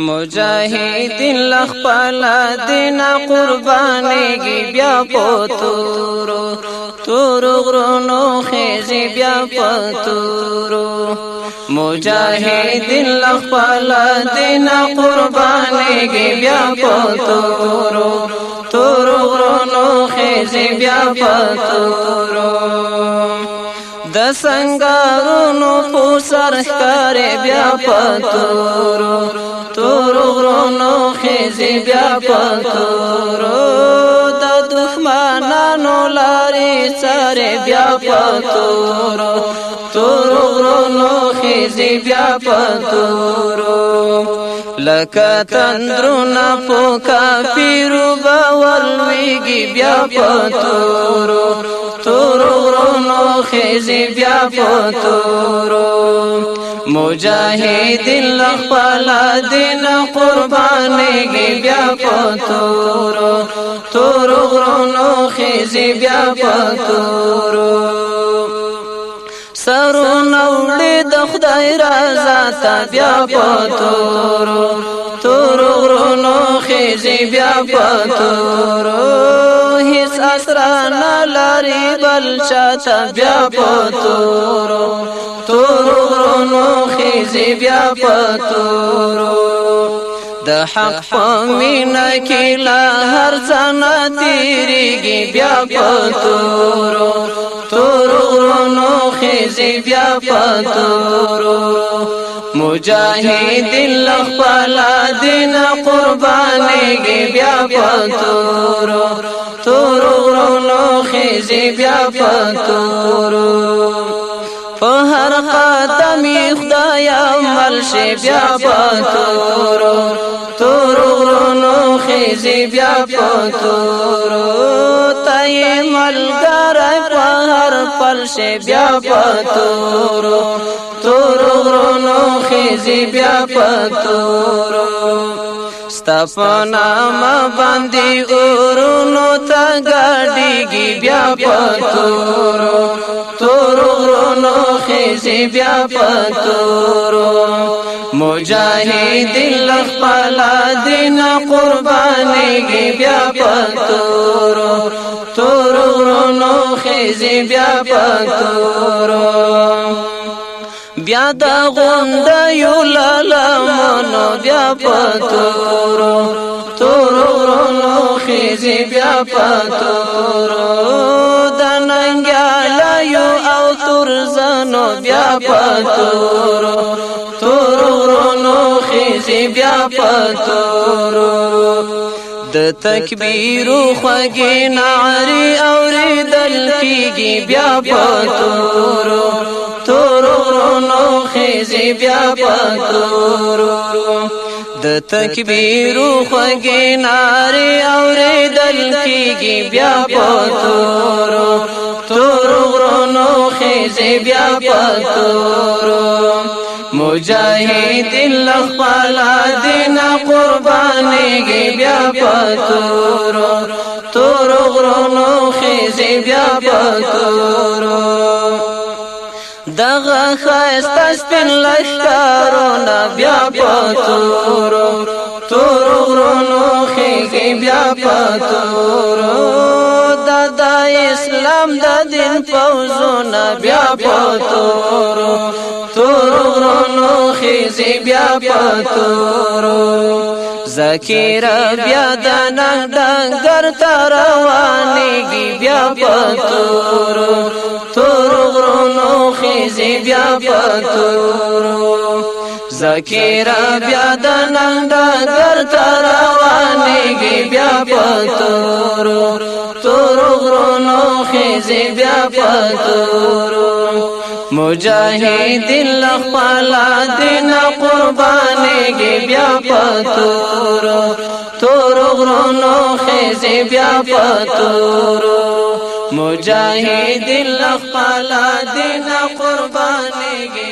مجاهد لخپل دین قربانیږي بیا پتورو تور غرونو خېږي بیا پتورو مجاهد لخپل دین قربانیږي بیا پتورو تور غرونو خېږي بیا پتورو د سنگارونو په سر ښکارې بیا پتورو تور غرونو خېږي بیا پتورو د دښمنانو لارې څارې بیا پتورو تور غرونو خېږي بیا پتورو لکه تندرونه په کافرو به ولویږي بیا پتورو تور غرونو خېږي بیا پتورو مجاهد لخپل دین قربانیږي بیا پتورو تور غرونو خېږي بیا پتورو سرونه وړي د خدای رضا ته بیا پتورو تور غرونو خېږي بیا پتورو هیڅ اسرا نه لري بل چاته بیا پتورو تور غرونو خېږي بیا پتورو د حق په مینه کې لا هر څه نه تېرېږي بیا پتورو تور غرونو خېږي بیا پتورو مجاهد لخپل دین قربانیږي بیا پتورو تور غرونو خېږي بیا پتورو په هر قدم خدایا مل شي بیا پتورو تور غرونو خېږي بیا پتورو تای ملګری په هر پل شي بیا پتورو تور غرونو خېږي بیا پتورو ستا په نامه باندې اورونو ته ګډېږي بیا پتورو تور غرونو خېږي بیا پتورو مجاهد لخپل دین قربانیږي بیا پتورو تور غرونو خېږي بیا پتورو بیا د غونډیو لمنو بیا پتورو تور غرونو خېږي بیا پتورو د ننګیالیو او تورزنو بیا پتورو تور غرونو خېږي بیا پتورو د تکبیرو خوږې نعرې اورېدل کېږي بیا پتورو تور غرونو خېږي بیا پتورو د تکبیرو خوږې نعرې اورېدل کېږي بیا پتورو تور غرونو خېږي بیا پتورو مجاهد لخپل دین قربانیږي بیا پتورو تور غرونو خېږي بیا پتورو دغه ښایسته سپین لښکرونه بیا پتورو تور غرونو خېږي بیا پتورو د اسلام د دین فوزونه بیا پتورو تور غرونو خېږي بیا پتورو ذکر بیا د ننګ ډنګر ته روانېږي بیا پتورو تور غرونو خېږي بیا پتورو ذکر بیا د ننګ ډنګر ته روانېږي بیا پتورو تور غرونو خېږي بیا پتورو مجاهد لخپل دین قربانیږي بیا پتورو تور غرونو خېږي بیا پتورو مجاهد لخپل دین قربانیږي